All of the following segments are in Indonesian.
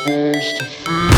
supposed to feel.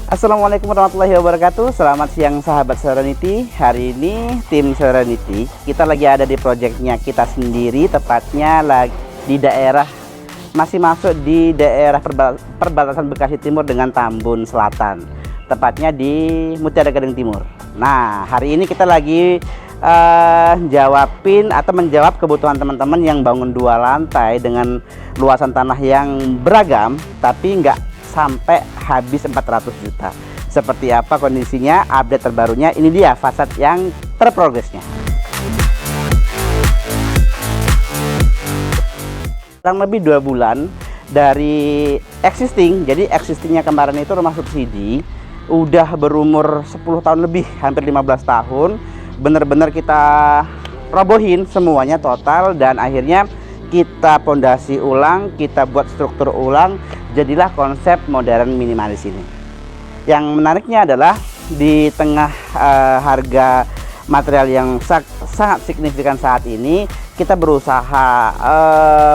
Assalamualaikum warahmatullahi wabarakatuh. Selamat siang sahabat Serenity. Hari ini tim Serenity kita lagi ada di proyeknya kita sendiri, tepatnya lagi di daerah, masih masuk di daerah perbatasan Bekasi Timur dengan Tambun Selatan, tepatnya di Mutiara Gading Timur. Nah, hari ini kita lagi menjawab kebutuhan teman-teman yang bangun 2 lantai dengan luasan tanah yang beragam, tapi nggak sampai habis 400 juta. Seperti apa kondisinya, update terbarunya, ini dia fasad yang terprogresnya. Kurang lebih 2 bulan dari existing, jadi existingnya kemarin itu rumah subsidi, udah berumur 10 tahun lebih, hampir 15 tahun. Bener-bener kita robohin semuanya total, dan akhirnya kita pondasi ulang, kita buat struktur ulang, jadilah konsep modern minimalis ini. Yang menariknya adalah di tengah harga material yang sangat signifikan saat ini, kita berusaha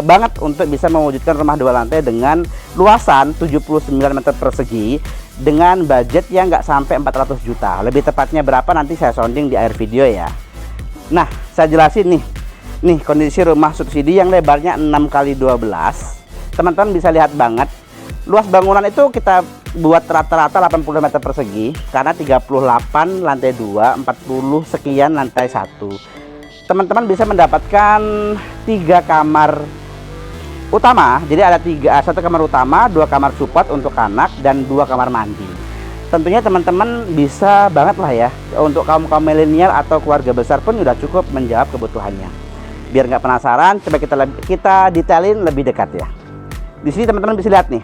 banget untuk bisa mewujudkan rumah 2 lantai dengan luasan 79 meter persegi dengan budget yang nggak sampai 400 juta. Lebih tepatnya berapa nanti saya sounding di akhir video ya. Nah, saya jelasin nih kondisi rumah subsidi yang lebarnya 6x12. Teman-teman bisa lihat banget, luas bangunan itu kita buat rata-rata 80 meter persegi, karena 38 lantai 2, 40 sekian lantai 1. Teman-teman bisa mendapatkan 3 kamar utama, jadi ada 1 kamar utama, 2 kamar support untuk anak, dan 2 kamar mandi. Tentunya teman-teman bisa banget lah ya, untuk kaum milenial atau keluarga besar pun sudah cukup menjawab kebutuhannya. Biar nggak penasaran, coba kita detailin lebih dekat ya. Di sini teman-teman bisa lihat nih.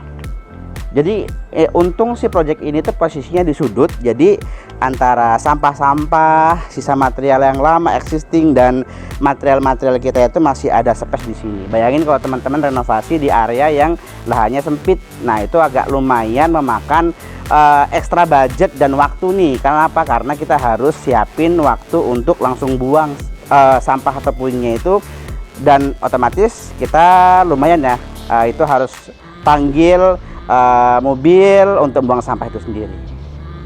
Jadi untung si project ini tuh posisinya di sudut, jadi antara sampah-sampah, sisa material yang lama existing, dan material-material kita itu masih ada space di sini. Bayangin kalau teman-teman renovasi di area yang lahannya sempit, nah itu agak lumayan memakan ekstra budget dan waktu nih. Karena apa? Karena kita harus siapin waktu untuk langsung buang sampah atau puingnya itu, dan otomatis kita lumayan ya, itu harus panggil mobil untuk buang sampah itu sendiri.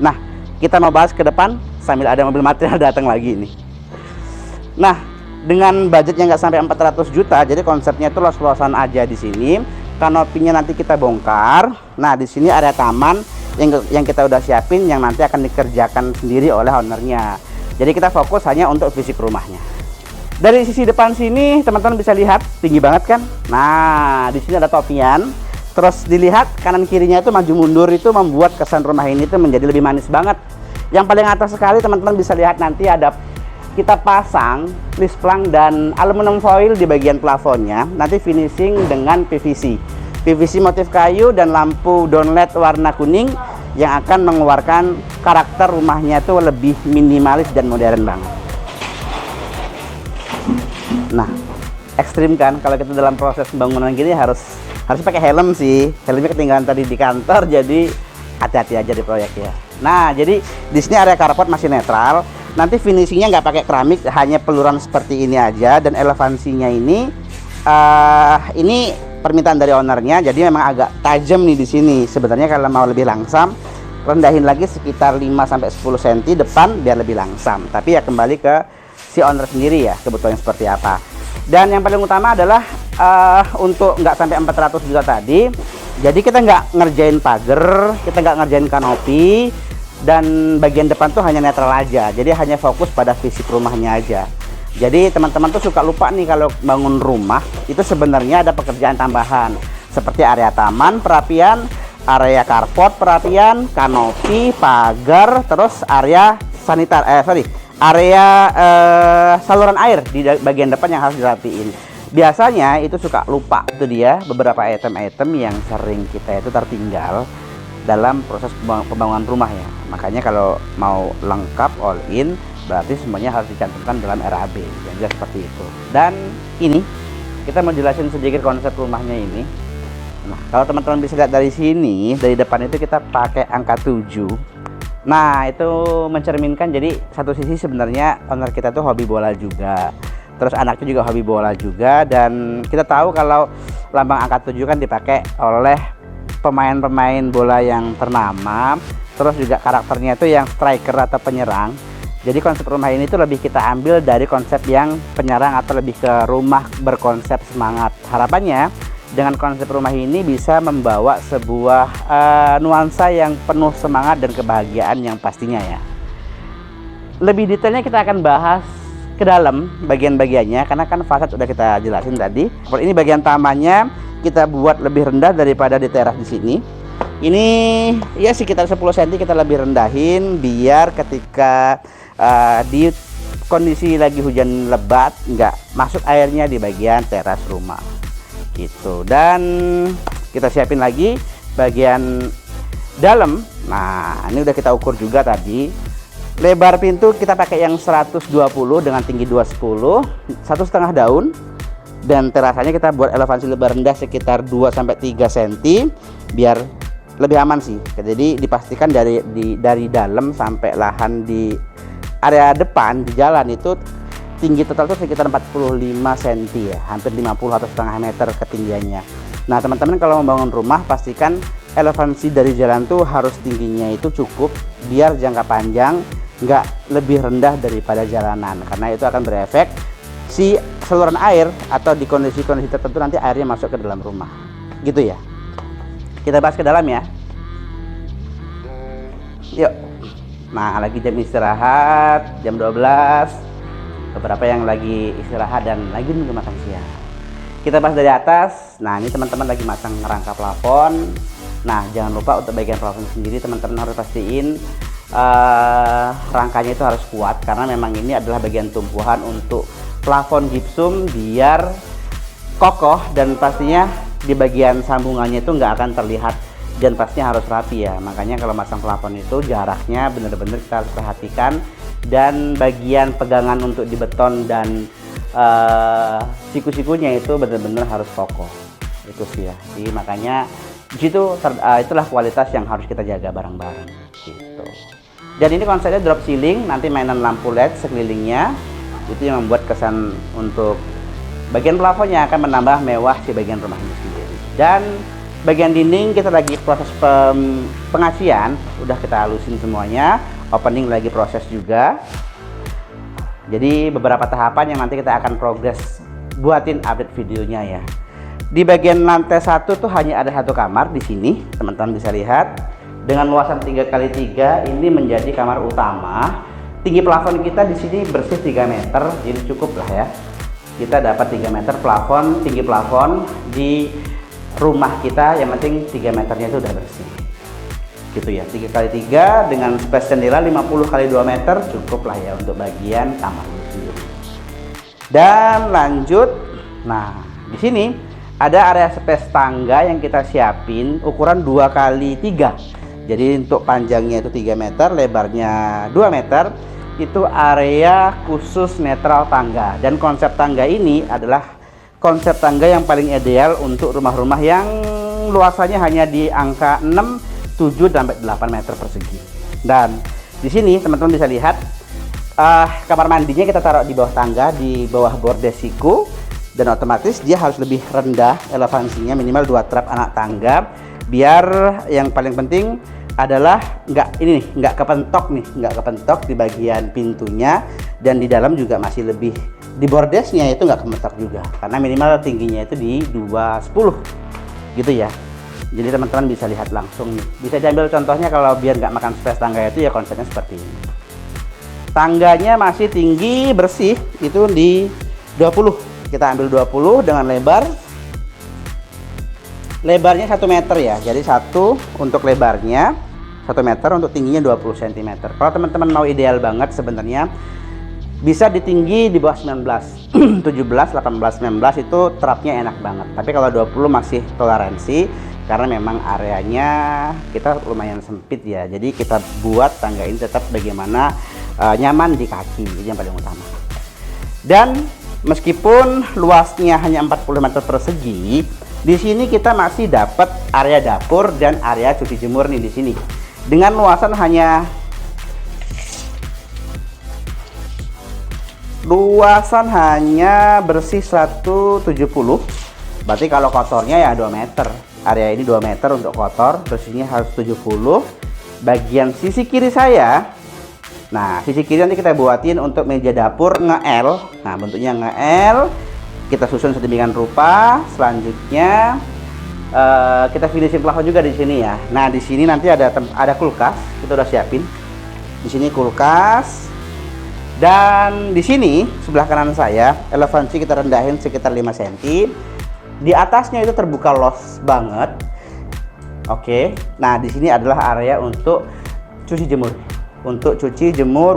Nah, kita mau bahas ke depan sambil ada mobil material datang lagi nih. Nah, dengan budget yang nggak sampai 400 juta, jadi konsepnya itu los-losan aja di sini. Kanopinya nanti kita bongkar. Nah, di sini area taman yang kita udah siapin, yang nanti akan dikerjakan sendiri oleh ownernya. Jadi kita fokus hanya untuk fisik rumahnya. Dari sisi depan sini teman-teman bisa lihat tinggi banget kan. Nah, di sini ada topian. Terus dilihat kanan kirinya itu maju mundur, itu membuat kesan rumah ini tuh menjadi lebih manis banget. Yang paling atas sekali teman-teman bisa lihat nanti ada kita pasang list plank dan aluminium foil di bagian plafonnya. Nanti finishing dengan PVC. PVC motif kayu dan lampu downlight warna kuning yang akan mengeluarkan karakter rumahnya itu lebih minimalis dan modern banget. Nah, ekstrim kan kalau kita dalam proses pembangunan gini harus pakai helm sih. Helmnya ketinggalan tadi di kantor, jadi hati-hati aja di proyek ya. Nah, jadi di sini area carport masih netral. Nanti finishingnya nggak pakai keramik, hanya peluran seperti ini aja, dan elevansinya ini permintaan dari ownernya, jadi memang agak tajam nih di sini. Sebenarnya kalau mau lebih langsam rendahin lagi sekitar 5-10 cm depan biar lebih langsam. Tapi ya kembali ke si owner sendiri ya, kebutuhannya seperti apa. Dan yang paling utama adalah untuk nggak sampai 400 juta tadi, jadi kita nggak ngerjain pagar, kita nggak ngerjain kanopi, dan bagian depan tuh hanya netral aja. Jadi hanya fokus pada fisik rumahnya aja. Jadi teman-teman tuh suka lupa nih kalau bangun rumah itu sebenarnya ada pekerjaan tambahan seperti area taman perapian, area carport perapian, kanopi, pagar, terus area sanitar area saluran air di bagian depan yang harus dirapiin. Biasanya itu suka lupa, itu dia beberapa item-item yang sering kita itu tertinggal dalam proses pembangunan rumah ya. Makanya kalau mau lengkap all in berarti semuanya harus dicantumkan dalam RAB yang jelas seperti itu. Dan ini kita mau jelasin sedikit konsep rumahnya ini. Nah, kalau teman-teman bisa lihat dari sini, dari depan itu kita pakai angka 7. Nah, itu mencerminkan, jadi satu sisi sebenarnya owner kita tuh hobi bola juga, terus anaknya juga hobi bola juga, dan kita tahu kalau lambang angka 7 kan dipakai oleh pemain-pemain bola yang ternama, terus juga karakternya itu yang striker atau penyerang. Jadi konsep rumah ini tuh lebih kita ambil dari konsep yang penyerang atau lebih ke rumah berkonsep semangat. Harapannya dengan konsep rumah ini bisa membawa sebuah nuansa yang penuh semangat dan kebahagiaan yang pastinya ya. Lebih detailnya kita akan bahas ke dalam bagian-bagiannya, karena kan fasad udah kita jelasin tadi. Ini bagian tamannya kita buat lebih rendah daripada di teras di sini. Ini ya sekitar 10 cm kita lebih rendahin biar ketika di kondisi lagi hujan lebat nggak masuk airnya di bagian teras rumah gitu. Dan kita siapin lagi bagian dalam. Nah, ini udah kita ukur juga tadi. Lebar pintu kita pakai yang 120 dengan tinggi 210, 1,5 daun. Dan terasanya kita buat elevasi lebar rendah sekitar 2-3 cm biar lebih aman sih. Jadi dipastikan dari dalam sampai lahan di area depan di jalan itu tinggi total itu sekitar 45 cm ya, hampir 50 atau setengah meter ketinggiannya. Nah teman-teman kalau membangun rumah pastikan elevasi dari jalan tuh harus tingginya itu cukup biar jangka panjang nggak lebih rendah daripada jalanan, karena itu akan berefek si saluran air atau di kondisi-kondisi tertentu nanti airnya masuk ke dalam rumah gitu ya. Kita bahas ke dalam ya, yuk. Nah, lagi jam istirahat, jam 12. Beberapa yang lagi istirahat dan lagi nunggu makan siang. Kita bahas dari atas. Nah, ini teman-teman lagi masang rangka plafon. Nah, jangan lupa untuk bagian plafon sendiri teman-teman harus pastiin rangkanya itu harus kuat, karena memang ini adalah bagian tumpuan untuk plafon gipsum biar kokoh, dan pastinya di bagian sambungannya itu nggak akan terlihat dan pastinya harus rapi ya. Makanya kalau masang plafon itu jaraknya benar-benar kita harus perhatikan, dan bagian pegangan untuk di beton dan siku-sikunya itu benar-benar harus kokoh. Itu sih ya. Jadi makanya disitu itulah kualitas yang harus kita jaga bareng-bareng gitu. Dan ini konsepnya drop ceiling, nanti mainan lampu LED sekelilingnya itu yang membuat kesan untuk bagian plafonnya akan menambah mewah si bagian rumah ini sendiri. Dan bagian dinding kita lagi proses pengasian, udah kita halusin semuanya, opening lagi proses juga. Jadi beberapa tahapan yang nanti kita akan progres buatin update videonya ya. Di bagian lantai 1 tuh hanya ada satu kamar di sini, teman-teman bisa lihat. Dengan luasan 3x3 ini menjadi kamar utama. Tinggi plafon kita di sini bersih 3 meter, jadi cukup lah ya. Kita dapat 3 meter plafon, tinggi plafon di rumah kita, yang penting 3 meternya itu udah bersih gitu ya. 3x3 dengan space jendela 50x2 meter cukup lah ya untuk bagian kamar sendiri. Dan lanjut, nah di sini ada area space tangga yang kita siapin ukuran 2x3. Jadi untuk panjangnya itu 3 meter, lebarnya 2 meter. Itu area khusus netral tangga, dan konsep tangga ini adalah konsep tangga yang paling ideal untuk rumah-rumah yang luasannya hanya di angka 6, 7 sampai 8 meter persegi. Dan di sini teman-teman bisa lihat kamar mandinya kita taruh di bawah tangga, di bawah bordes siku, dan otomatis dia harus lebih rendah elevasinya, minimal 2 trap anak tangga, biar yang paling penting adalah nggak kepentok nih, nggak kepentok di bagian pintunya, dan di dalam juga masih lebih di bordesnya itu nggak kepentok juga, karena minimal tingginya itu di 210 gitu ya. Jadi teman-teman bisa lihat langsung nih, bisa diambil contohnya kalau biar nggak makan space tangga itu ya konsepnya seperti ini. Tangganya masih tinggi bersih itu di 20, kita ambil 20 dengan lebarnya 1 meter ya, jadi satu untuk lebarnya 1 meter, untuk tingginya 20 cm. Kalau teman-teman mau ideal banget sebenarnya bisa ditinggi di bawah 19 17, 18, 19 itu terapnya enak banget, tapi kalau 20 masih toleransi karena memang areanya kita lumayan sempit ya. Jadi kita buat tangga ini tetap bagaimana nyaman di kaki, ini yang paling utama. Dan meskipun luasnya hanya 40 meter persegi, di sini kita masih dapat area dapur dan area cuci jemur nih di sini. Dengan luasan hanya bersih 170. Berarti kalau kotornya ya 2 meter. Area ini 2 meter untuk kotor, bersihnya harus 70. Bagian sisi kiri saya, nah sisi kiri nanti kita buatin untuk meja dapur nge-L. Nah bentuknya nge-L, kita susun sedemikian rupa. Selanjutnya kita finishing plafon juga di sini ya. Nah di sini nanti ada kulkas, kita udah siapin. Di sini kulkas, dan di sini sebelah kanan saya elevansi kita rendahin sekitar 5 cm. Di atasnya itu terbuka luas banget. Oke. Nah di sini adalah area untuk cuci jemur,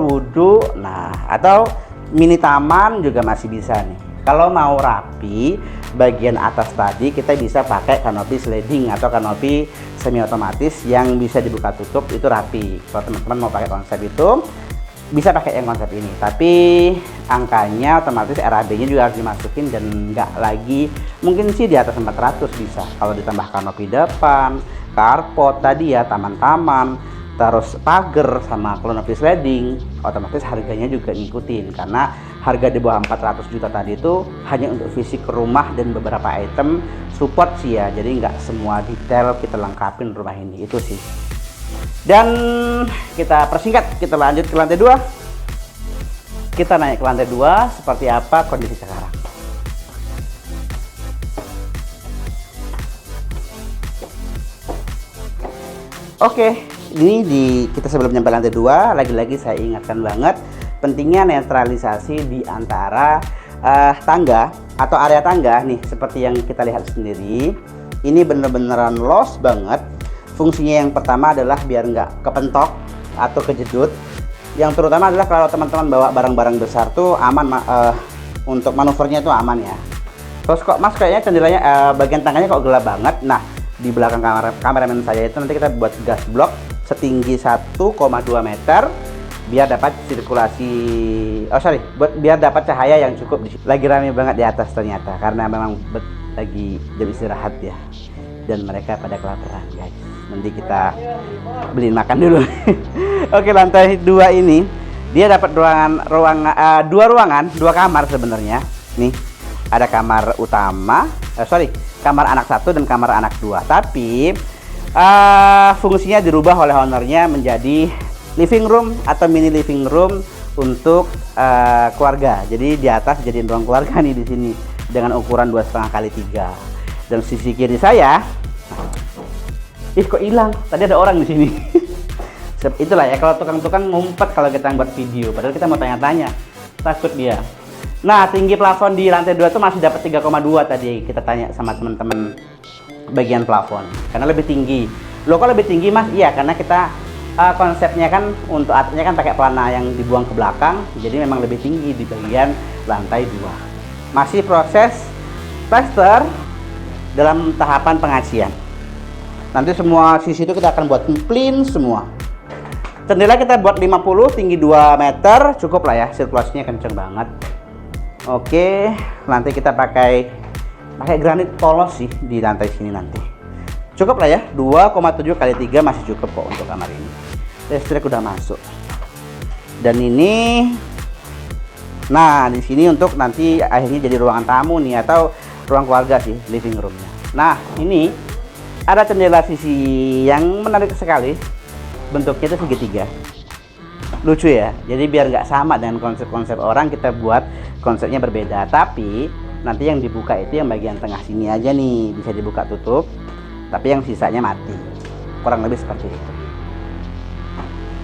wudhu. Nah atau mini taman juga masih bisa nih. Kalau mau rapi, bagian atas tadi kita bisa pakai kanopi sliding atau kanopi semi otomatis yang bisa dibuka tutup, itu rapi. Kalau teman-teman mau pakai konsep itu bisa pakai yang konsep ini, tapi angkanya otomatis RAB-nya juga harus dimasukin dan nggak lagi, mungkin sih di atas 400 bisa. Kalau ditambah kanopi depan, carport tadi ya, taman-taman, terus pagar sama kanopi sliding, otomatis harganya juga ngikutin, karena harga di bawah 400 juta tadi itu hanya untuk fisik rumah dan beberapa item support sih ya, jadi nggak semua detail kita lengkapin rumah ini, itu sih. Dan kita persingkat, kita lanjut ke lantai 2. Kita naik ke lantai 2, seperti apa kondisi sekarang. Oke, ini kita sebelum nyampe lantai 2, lagi-lagi saya ingatkan banget pentingnya netralisasi di antara tangga atau area tangga nih, seperti yang kita lihat sendiri. Ini bener-beneran los banget. Fungsinya yang pertama adalah biar nggak kepentok atau kejedut. Yang terutama adalah kalau teman-teman bawa barang-barang besar tuh aman, untuk manuvernya itu aman ya. Terus kok mas kayaknya jendelanya bagian tangganya kok gelap banget. Nah di belakang kameramen saya itu nanti kita buat gas blok setinggi 1,2 meter biar dapat sirkulasi, biar dapat cahaya yang cukup. Lagi rame banget di atas ternyata karena memang lagi jam istirahat ya, dan mereka pada kelaparan guys. Nanti kita beliin makan dulu. Oke, lantai 2 ini dia dapat dua kamar sebenarnya. Nih ada kamar utama, kamar anak 1 dan kamar anak 2. Tapi fungsinya dirubah oleh ownernya menjadi living room atau mini living room untuk keluarga. Jadi di atas jadiin ruang keluarga nih di sini dengan ukuran 2,5 kali 3. Dan sisi kiri saya, kok hilang? Tadi ada orang di sini. Itulah ya kalau tukang-tukang ngumpet kalau kita buat video, padahal kita mau tanya-tanya, takut dia. Nah, tinggi plafon di lantai 2 itu masih dapat 3,2 tadi kita tanya sama teman-teman bagian plafon. Karena lebih tinggi. Loh kok lebih tinggi mas? Iya, karena kita konsepnya kan untuk atapnya kan pakai pelana yang dibuang ke belakang, jadi memang lebih tinggi di bagian lantai 2. Masih proses plaster dalam tahapan pengacian. Nanti semua sisi itu kita akan buat clean semua. Jendela kita buat 50, tinggi 2 meter, cukup lah ya, sirkulasinya kenceng banget. Oke, nanti kita pakai granit polos sih di lantai sini nanti. Cukup lah ya, 2,7 kali 3 masih cukup kok untuk kamar ini. Listrik udah masuk. Dan ini, nah di sini untuk nanti akhirnya jadi ruangan tamu nih atau ruang keluarga sih, living roomnya. Nah ini ada jendela sisi yang menarik sekali. bentuknya itu segitiga. Lucu ya, jadi biar nggak sama dengan konsep-konsep orang, kita buat konsepnya berbeda. Tapi nanti yang dibuka itu yang bagian tengah sini aja nih, bisa dibuka tutup, tapi yang sisanya mati, kurang lebih seperti itu.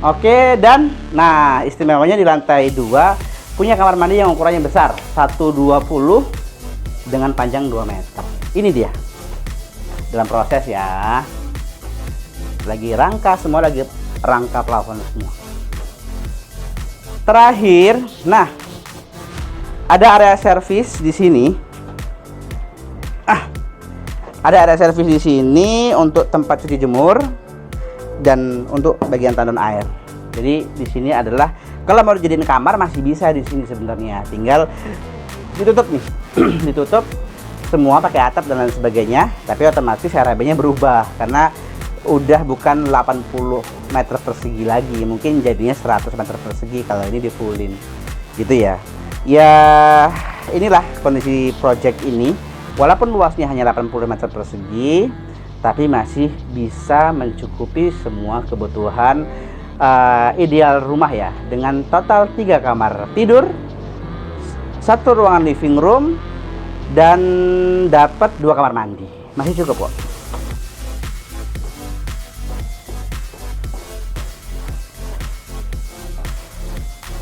Oke, dan nah istimewanya di lantai 2 punya kamar mandi yang ukurannya besar, 120 dengan panjang 2 meter. Ini dia dalam proses ya, lagi rangka semua, lagi rangka plafon semua. Terakhir, nah ada area servis di sini. Ada area servis di sini untuk tempat cuci jemur dan untuk bagian tandon air. Jadi di sini adalah kalau mau dijadiin kamar masih bisa di sini sebenarnya. Tinggal ditutup nih, ditutup semua pakai atap dan lain sebagainya. Tapi otomatis area-nya berubah karena udah bukan 80 meter persegi lagi, mungkin jadinya 100 meter persegi kalau ini di fullin gitu ya. Ya inilah kondisi project ini, walaupun luasnya hanya 80 meter persegi tapi masih bisa mencukupi semua kebutuhan ideal rumah ya, dengan total 3 kamar tidur, 1 ruangan living room, dan dapat 2 kamar mandi. Masih cukup kok.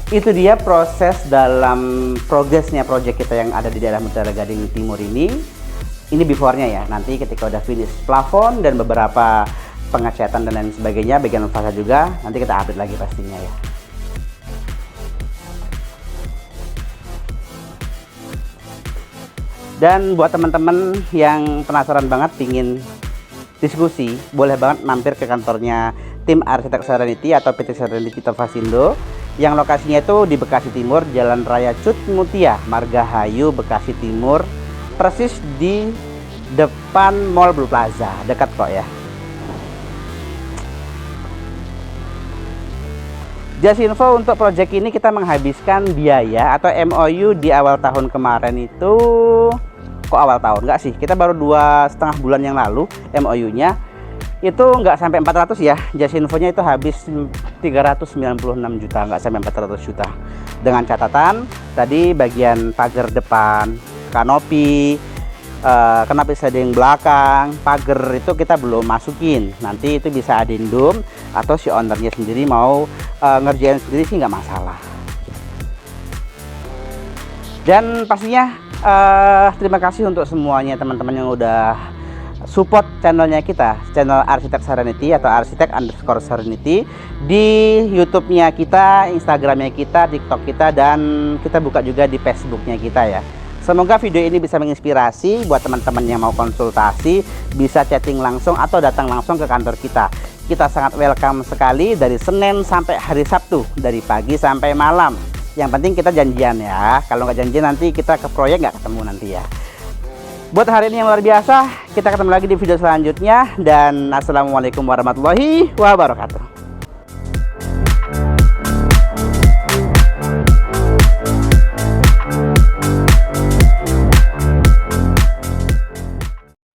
Itu dia proses dalam progresnya project kita yang ada di daerah Mutiara Gading Timur ini. Ini before-nya ya, nanti ketika udah finish plafon dan beberapa pengecatan dan lain sebagainya, bagian fasad juga, nanti kita update lagi pastinya ya. Dan buat teman-teman yang penasaran banget pingin diskusi, boleh banget mampir ke kantornya tim Arsitek Serenity atau PT Serenity Tofasindo yang lokasinya itu di Bekasi Timur, Jalan Raya Cut Mutia, Margahayu, Bekasi Timur, persis di depan Mall Blue Plaza, dekat kok ya. Just info, untuk project ini kita menghabiskan biaya atau MOU di awal tahun kemarin itu, kok awal tahun? Enggak sih, kita baru 2,5 bulan yang lalu MOU-nya. Itu nggak sampai 400 ya, just infonya itu habis 396 juta, nggak sampai 400 juta. Dengan catatan tadi bagian pagar depan, kanopi, kanopi sliding belakang, pagar itu kita belum masukin. Nanti itu bisa adendum atau si ownernya sendiri mau ngerjain sendiri sih nggak masalah. Dan pastinya terima kasih untuk semuanya teman-teman yang udah support channelnya kita, channel Arsitek Serenity atau Arsitek_Serenity di YouTube-nya kita, Instagram-nya kita, TikTok kita, dan kita buka juga di Facebook-nya kita ya. Semoga video ini bisa menginspirasi buat teman-teman yang mau konsultasi, bisa chatting langsung atau datang langsung ke kantor kita. Kita sangat welcome sekali dari Senin sampai hari Sabtu, dari pagi sampai malam. Yang penting kita janjian ya. Kalau nggak janjian nanti kita ke proyek nggak ketemu nanti ya. Buat hari ini yang luar biasa, kita ketemu lagi di video selanjutnya, dan assalamualaikum warahmatullahi wabarakatuh.